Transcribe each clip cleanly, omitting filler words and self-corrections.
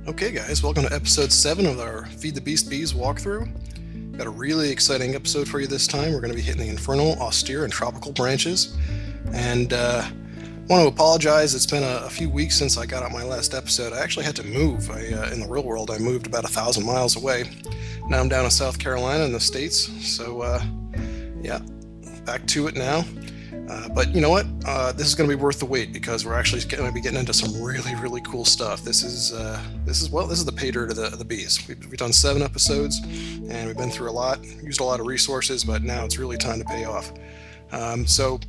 Okay guys, welcome to episode 7 of our Feed the Beast Bees walkthrough. Got a really exciting episode for you this time. We're going to be hitting the Infernal, Austere, and Tropical branches. And want to apologize, it's been a few weeks since I got out my last episode. I actually had to move. In the real world, I moved about 1,000 miles away. Now I'm down in South Carolina in the States. So yeah, back to it now. But you know what? This is going to be worth the wait because we're actually going to be getting into some really cool stuff. This is the Paydirt of the bees. We've done 7 episodes, and we've been through a lot, used a lot of resources, but now it's really time to pay off. So,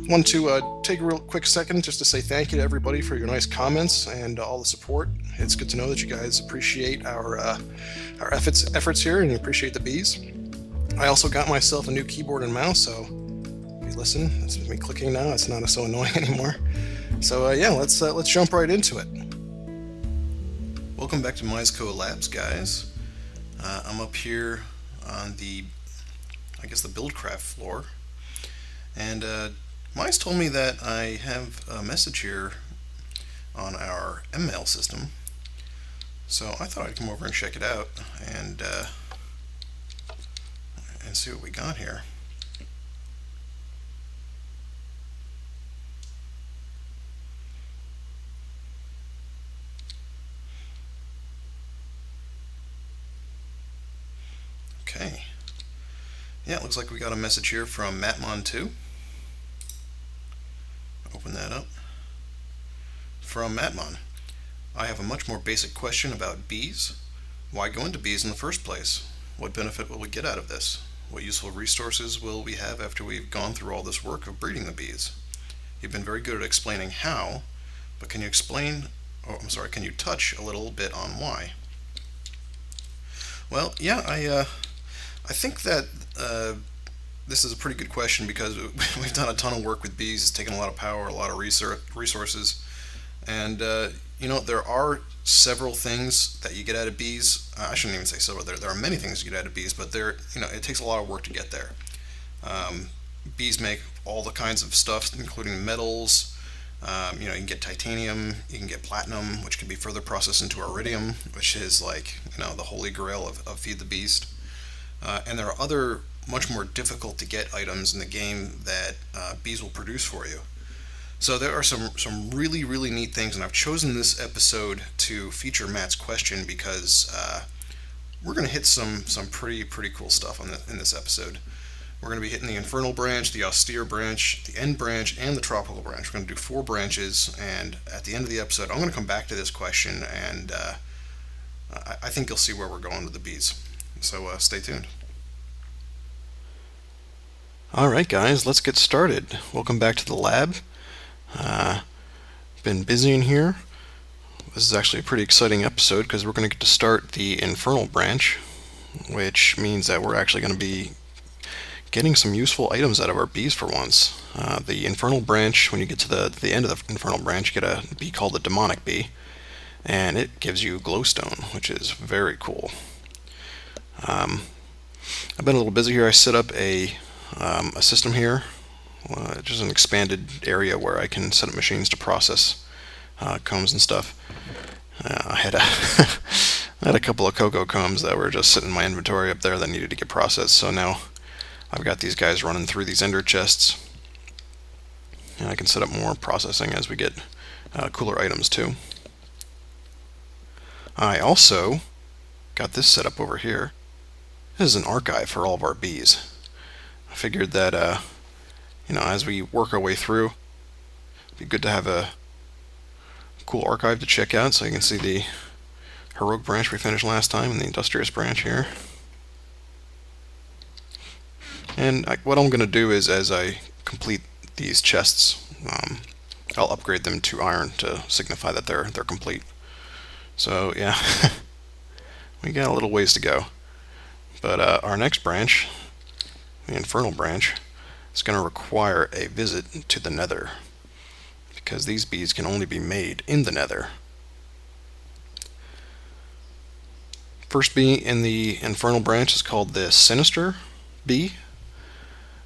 want to take a real quick second just to say thank you to everybody for your nice comments and all the support. It's good to know that you guys appreciate our efforts here and you appreciate the bees. I also got myself a new keyboard and mouse, so listen, it's me clicking now. It's not so annoying anymore. So yeah, let's jump right into it. Welcome back to Mizeco Labs, guys. I'm up here on the Buildcraft floor, and Mize told me that I have a message here on our ML system. So I thought I'd come over and check it out and see what we got here. Okay. Yeah, it looks like we got a message here from Matmon2. Open that up. From Matmon. I have a much more basic question about bees. Why go into bees in the first place? What benefit will we get out of this? What useful resources will we have after we've gone through all this work of breeding the bees? You've been very good at explaining how, but can you can you touch a little bit on why? Well, yeah, I think that this is a pretty good question because we've done a ton of work with bees. It's taken a lot of power, a lot of resources, and there are several things that you get out of bees. I shouldn't even say several. There are many things you get out of bees, but it takes a lot of work to get there. Bees make all the kinds of stuff, including metals. You can get titanium, you can get platinum, which can be further processed into iridium, which is like the holy grail of Feed the Beast. And there are other much more difficult to get items in the game that bees will produce for you. So there are some really neat things, and I've chosen this episode to feature Matt's question because we're going to hit some pretty cool stuff in this episode. We're going to be hitting the Infernal branch, the Austere branch, the End branch, and the Tropical branch. We're going to do 4 branches, and at the end of the episode, I'm going to come back to this question, and I think you'll see where we're going with the bees. So stay tuned. Alright guys, let's get started. Welcome back to the lab. Been busy in here. This is actually a pretty exciting episode because we're going to get to start the Infernal branch, which means that we're actually going to be getting some useful items out of our bees for once. The Infernal branch, when you get to the end of the Infernal branch, you get a bee called the Demonic Bee, and it gives you glowstone, which is very cool. I've been a little busy here. I set up a system here, just an expanded area where I can set up machines to process combs and stuff. I had a couple of cocoa combs that were just sitting in my inventory up there that needed to get processed, so now I've got these guys running through these ender chests, and I can set up more processing as we get cooler items too. I also got this set up over here. This is an archive for all of our bees. I figured that as we work our way through, it'd be good to have a cool archive to check out, so you can see the Heroic branch we finished last time and the Industrious branch here. And what I'm going to do is, as I complete these chests, I'll upgrade them to iron to signify that they're complete. So yeah, we got a little ways to go. But our next branch, the Infernal branch, is going to require a visit to the Nether, because these bees can only be made in the Nether. First bee in the Infernal branch is called the Sinister bee,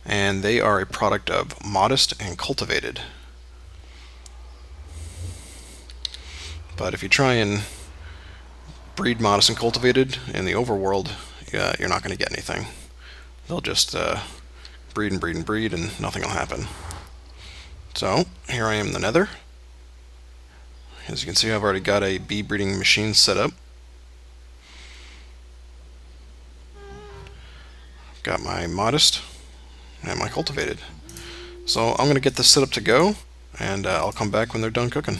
and they are a product of Modest and Cultivated. But if you try and breed modest and cultivated in the overworld, you're not going to get anything. They'll just breed and breed and breed, and nothing will happen. So here I am in the Nether. As you can see, I've already got a bee breeding machine set up. Got my modest and my cultivated. So I'm going to get this set up to go, and I'll come back when they're done cooking.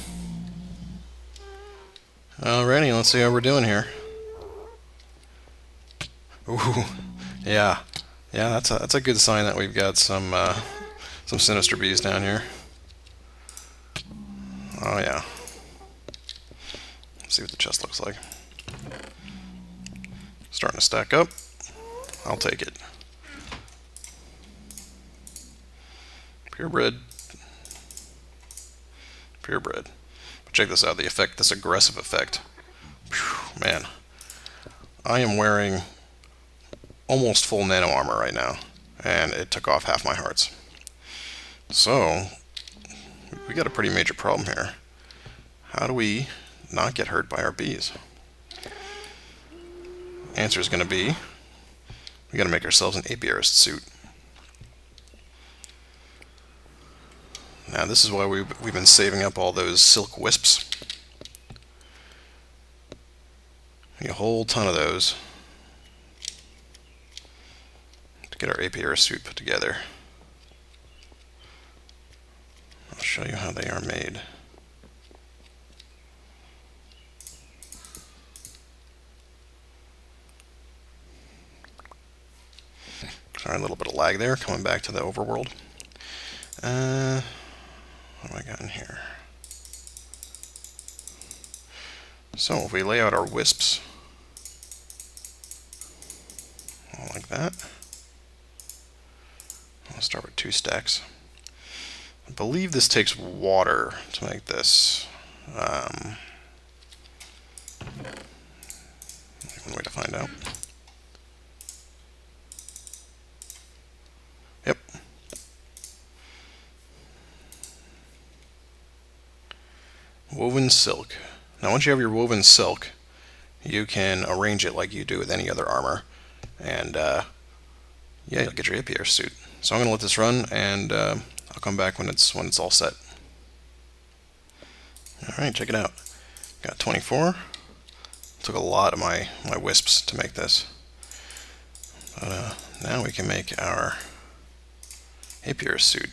Alrighty, let's see how we're doing here. Ooh, yeah, that's a good sign that we've got some sinister bees down here. Oh yeah. Let's see what the chest looks like. Starting to stack up. I'll take it. Purebred. Purebred. But check this out, the effect, this aggressive effect. Whew, man. I am wearing almost full nano armor right now, and it took off half my hearts. So, we got a pretty major problem here. How do we not get hurt by our bees? Answer is going to be, we got to make ourselves an Apiarist suit. Now this is why we've been saving up all those silk wisps. A whole ton of those to get our Apiarist suit put together. I'll show you how they are made. Sorry, a little bit of lag there, coming back to the overworld. What have I got in here? So if we lay out our wisps, like that. I'll start with 2 stacks. I believe this takes water to make this. One way to find out. Yep. Woven silk. Now once you have your woven silk, you can arrange it like you do with any other armor. And yeah, you'll get your Apiarist suit. So I'm going to let this run, and I'll come back when it's all set. Alright, check it out. Got 24. Took a lot of my wisps to make this. But now we can make our Apiarist suit.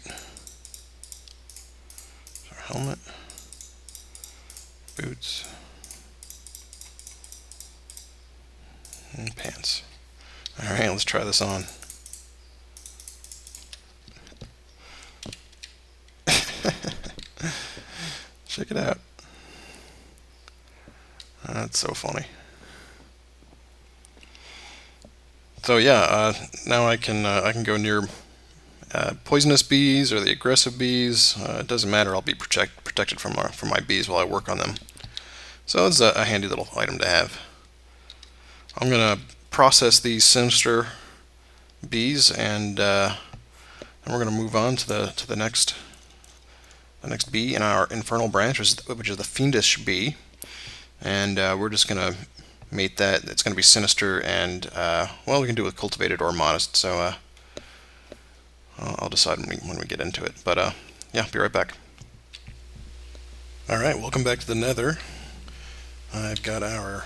Our helmet, boots, and pants. Alright, let's try this on. Check it out. That's so funny. So yeah, now I can go near poisonous bees or the aggressive bees. It doesn't matter. I'll be protected from my bees while I work on them. So it's a handy little item to have. I'm gonna process these sinister bees, and we're gonna move on to the next bee in our infernal branch, which is the fiendish bee, and we're just gonna mate that. It's gonna be sinister, and well, we can do it with cultivated or modest. So I'll decide when we get into it. But yeah, be right back. All right, welcome back to the Nether. I've got our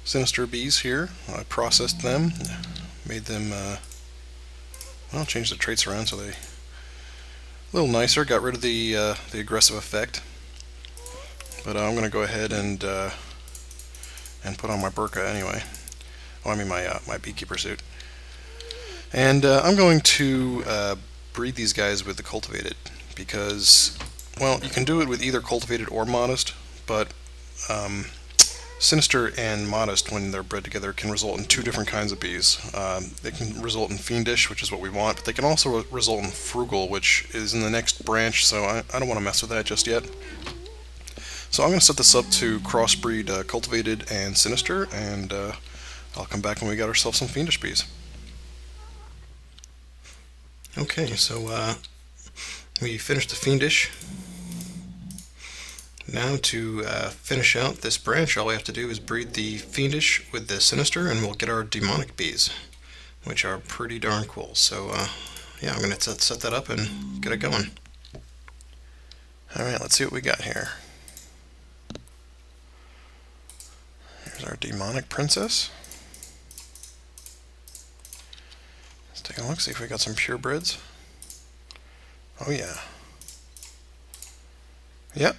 sinister bees here. I processed them, made them, well, changed the traits around so they a little nicer. Got rid of the aggressive effect. But I'm going to go ahead and put on my burqa anyway. Oh, I mean my beekeeper suit. And I'm going to breed these guys with the cultivated because, well, you can do it with either cultivated or modest, but sinister and modest, when they're bred together, can result in 2 different kinds of bees. They can result in fiendish, which is what we want, but they can also result in frugal, which is in the next branch, so I don't want to mess with that just yet. So I'm going to set this up to crossbreed cultivated and sinister, and I'll come back when we got ourselves some fiendish bees. Okay, so we finished the fiendish. Now to finish out this branch, all we have to do is breed the Fiendish with the Sinister, and we'll get our Demonic Bees, which are pretty darn cool. So yeah, I'm going to set that up and get it going. Alright, let's see what we got here. Here's our Demonic Princess. Let's take a look, see if we got some purebreds. Oh yeah. Yep,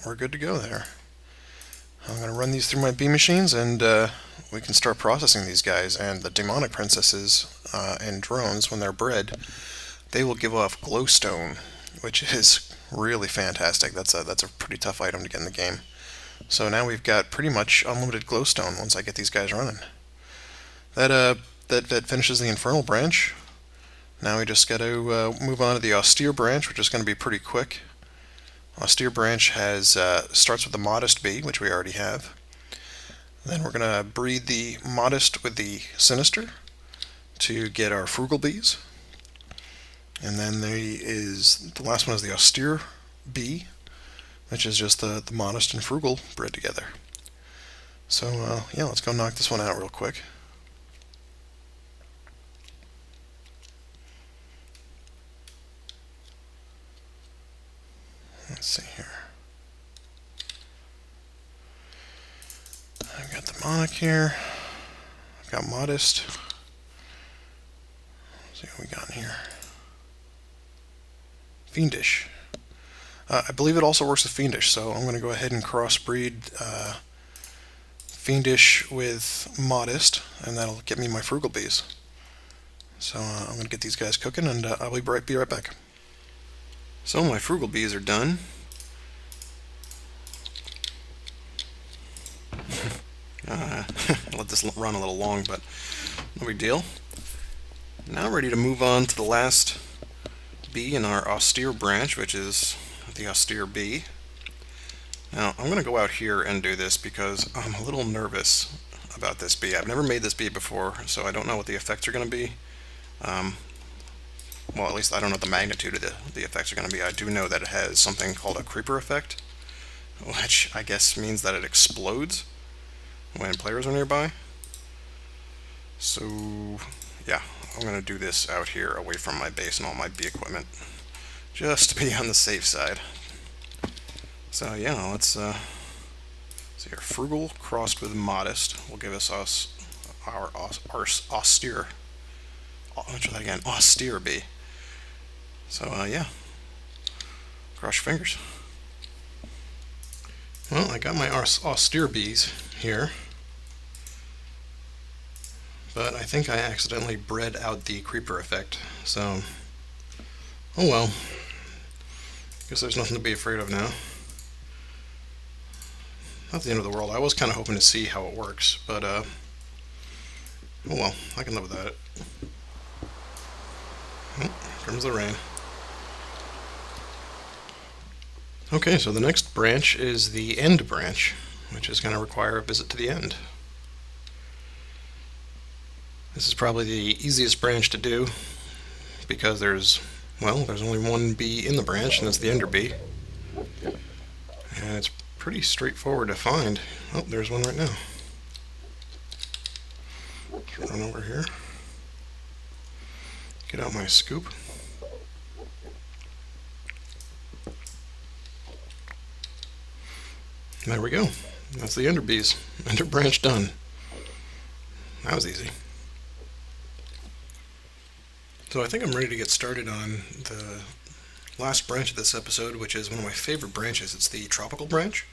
we're good to go there. I'm going to run these through my bee machines and we can start processing these guys. And the Demonic Princesses and drones, when they're bred, they will give off glowstone, which is really fantastic. That's a pretty tough item to get in the game. So now we've got pretty much unlimited glowstone once I get these guys running. That finishes the Infernal branch. Now we just got to move on to the Austere branch, which is going to be pretty quick. Austere branch starts with the Modest bee, which we already have. Then we're going to breed the Modest with the Sinister to get our Frugal bees. And then the last one is the Austere bee, which is just the Modest and Frugal bred together. So yeah, let's go knock this one out real quick. Let's see here. I've got the Monarch here. I've got Modest. Let's see what we got in here. Fiendish. I believe it also works with Fiendish, so I'm going to go ahead and crossbreed Fiendish with Modest, and that'll get me my Frugal bees. So I'm going to get these guys cooking, and I'll be right back. So my Frugal bees are done. Let this run a little long, but no big deal. Now ready to move on to the last bee in our Austere branch, which is the Austere bee. Now I'm going to go out here and do this because I'm a little nervous about this bee. I've never made this bee before, so I don't know what the effects are going to be. Well, at least I don't know what the magnitude of the effects are going to be. I do know that it has something called a creeper effect, which I guess means that it explodes when players are nearby. So yeah, I'm going to do this out here away from my base and all my bee equipment, just to be on the safe side. So yeah, let's see here. Frugal crossed with Modest will give us our Austere. Let's try that again. Austere bee. So yeah, cross your fingers. Well, I got my Austere bees here, but I think I accidentally bred out the creeper effect, so oh well. Guess there's nothing to be afraid of now. Not the end of the world. I was kind of hoping to see how it works, but oh well, I can live without it. Oh, here comes the rain. Okay, so the next branch is the End branch, which is going to require a visit to the End. This is probably the easiest branch to do because there's only one bee in the branch, and that's the Ender bee. And it's pretty straightforward to find. Oh, there's one right now. Let's run over here. Get out my scoop. There we go. That's the Ender bees. Ender branch done. That was easy. So I think I'm ready to get started on the last branch of this episode, which is one of my favorite branches. It's the Tropical branch.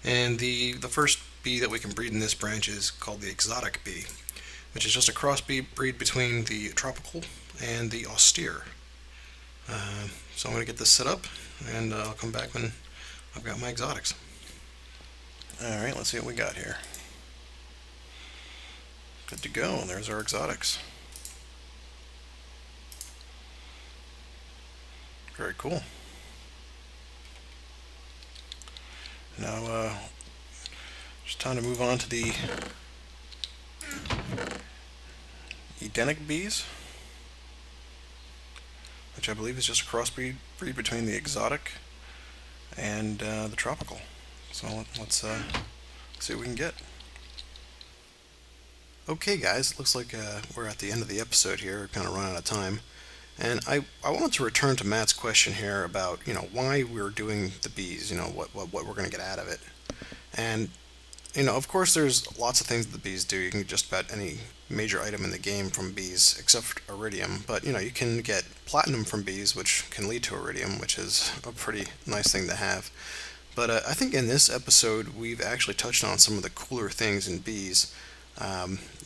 And the first bee that we can breed in this branch is called the Exotic bee, which is just a cross breed between the Tropical and the Austere. So I'm going to get this set up, and I'll come back when I've got my exotics. Alright, let's see what we got here. Good to go. There's our exotics. Very cool. Now, it's time to move on to the Edenic bees, which I believe is just a crossbreed between the exotic and the tropical. So let's see what we can get. Okay, guys, it looks like we're at the end of the episode here, kind of running out of time. And I wanted to return to Matt's question here about, why we're doing the bees, what we're going to get out of it. And, of course, there's lots of things that the bees do. You can get just about any major item in the game from bees, except for iridium. But, you can get platinum from bees, which can lead to iridium, which is a pretty nice thing to have. But I think in this episode, we've actually touched on some of the cooler things in bees.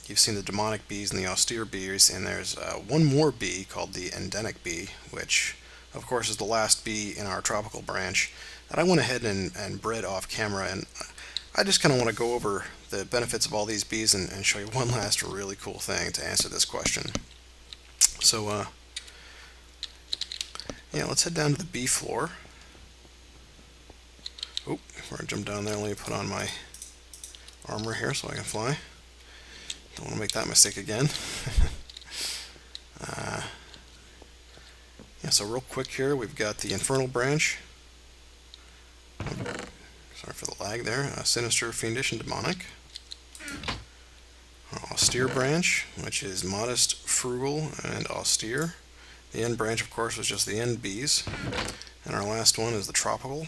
You've seen the demonic bees and the austere bees, and there's one more bee called the endemic bee, which, of course, is the last bee in our tropical branch. And I went ahead and bred off camera, and I just kind of want to go over the benefits of all these bees and show you one last really cool thing to answer this question. So, let's head down to the bee floor. Oh, before I jump down there, let me put on my armor here so I can fly. Don't want to make that mistake again. So real quick here, we've got the Infernal branch. Sorry for the lag there. Sinister, Fiendish, and Demonic. Austere branch, which is Modest, Frugal, and Austere. The End branch, of course, was just the End bees. And our last one is the Tropical,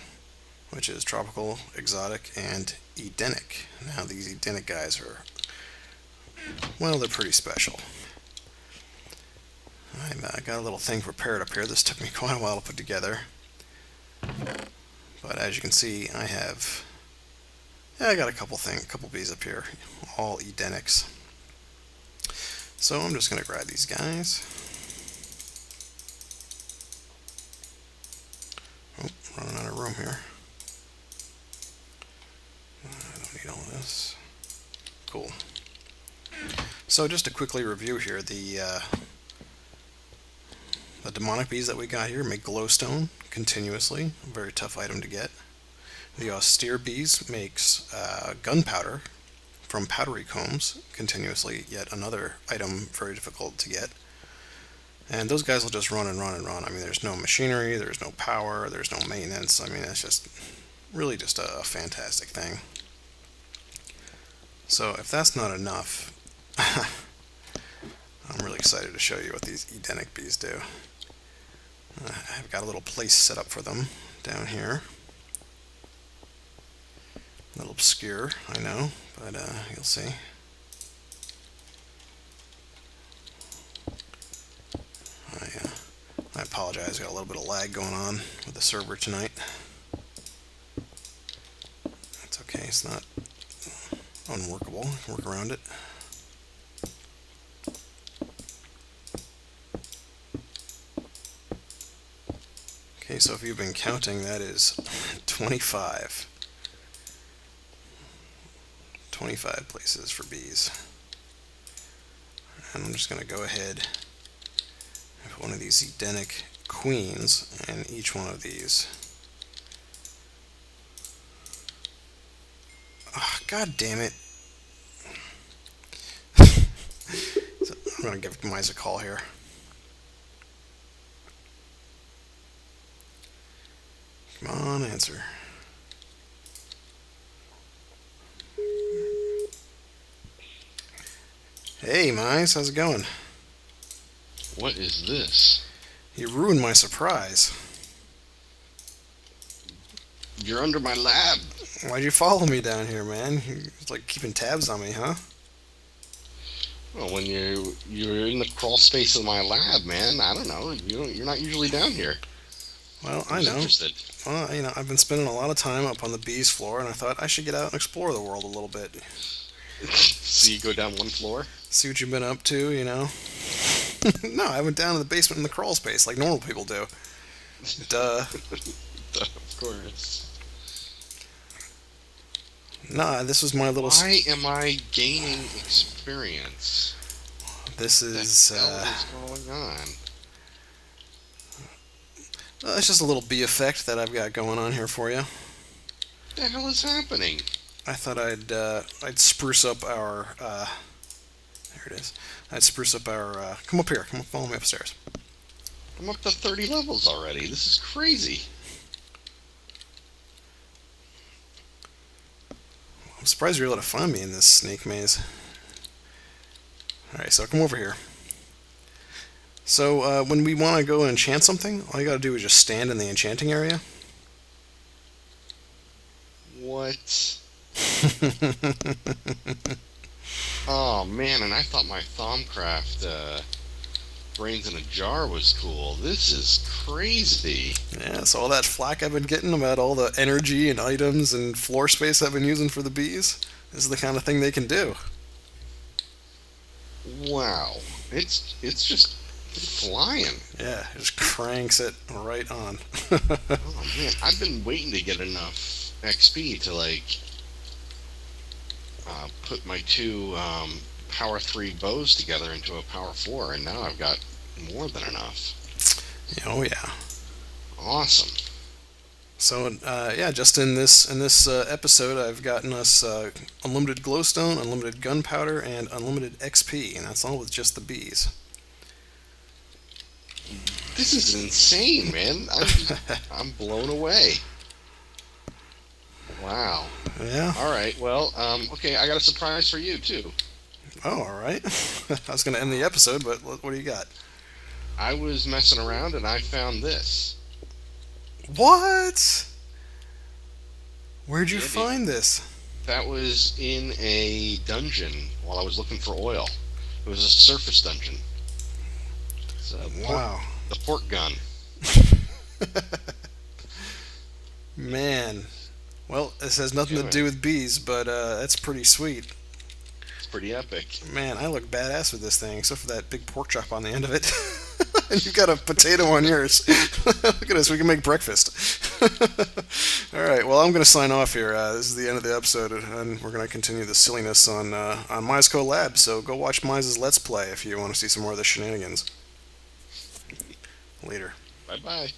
which is Tropical, Exotic, and Edenic. Now these Edenic guys are, well, they're pretty special. I got a little thing prepared up here. This took me quite a while to put together. But as you can see, I got a couple bees up here, all Edenics. So I'm just going to grab these guys. Oh, running out of room here. I don't need all this. Cool. So just to quickly review here, the demonic bees that we got here make glowstone continuously, a very tough item to get. The austere bees makes gunpowder from powdery combs continuously, yet another item very difficult to get. And those guys will just run and run and run. I mean, there's no machinery, there's no power, there's no maintenance. I mean, it's just really just a fantastic thing. So if that's not enough, I'm really excited to show you what these Edenic bees do. I've got a little place set up for them down here. A little obscure, I know, but you'll see. I apologize, got a little bit of lag going on with the server tonight. That's okay, it's not unworkable, I can work around it. Okay, so if you've been counting, that is 25. 25 places for bees. And I'm just going to go ahead and put one of these Edenic queens in each one of these. Oh, God damn it. So I'm going to give Mize a call here. Come on, answer. Hey, Mize, how's it going? What is this? You ruined my surprise. You're under my lab. Why'd you follow me down here, man? You're like keeping tabs on me, huh? Well, when you're in the crawl space of my lab, man, I don't know. You're not usually down here. Well, I was know. Interested. Well, I've been spending a lot of time up on the bees floor, and I thought I should get out and explore the world a little bit. So you go down one floor? See what you've been up to, No, I went down to the basement in the crawl space like normal people do. Duh. Of course. Nah, this was my little... Why am I gaining experience? This is... What is going on? It's just a little bee effect that I've got going on here for you. What the hell is happening? I thought I'd spruce up our... there it is. I'd spruce up our... come up here. Come up, follow me upstairs. I'm up to 30 levels already. This is crazy. I'm surprised you're able to find me in this snake maze. Alright, so come over here. So, when we want to go and enchant something, all you gotta do is just stand in the enchanting area. What? Oh man, and I thought my Thaumcraft brains in a jar was cool. This is crazy. Yeah, so all that flack I've been getting about all the energy and items and floor space I've been using for the bees, this is the kind of thing they can do. Wow. It's just flying. Yeah, it just cranks it right on. Oh man, I've been waiting to get enough XP to put my two power 3 bows together into a power 4, and now I've got more than enough. Oh yeah. Awesome. So yeah, just in this episode, I've gotten us unlimited glowstone, unlimited gunpowder, and unlimited XP, and that's all with just the bees. This is insane, man. I'm blown away. Wow. Yeah. All right. Well, okay. I got a surprise for you too. Oh, all right. I was going to end the episode, but what do you got? I was messing around and I found this. What? Where'd you Yeah, find this? That was in a dungeon while I was looking for oil. It was a surface dungeon. It's Wow. The port gun. Man. Well, this has nothing to do with bees, but that's pretty sweet. It's pretty epic. Man, I look badass with this thing, except for that big pork chop on the end of it. And you've got a potato on yours. Look at us, we can make breakfast. Alright, well, I'm going to sign off here. This is the end of the episode, and we're going to continue the silliness on Mizeco Labs, so go watch Mize's Let's Play if you want to see some more of the shenanigans. Later. Bye-bye.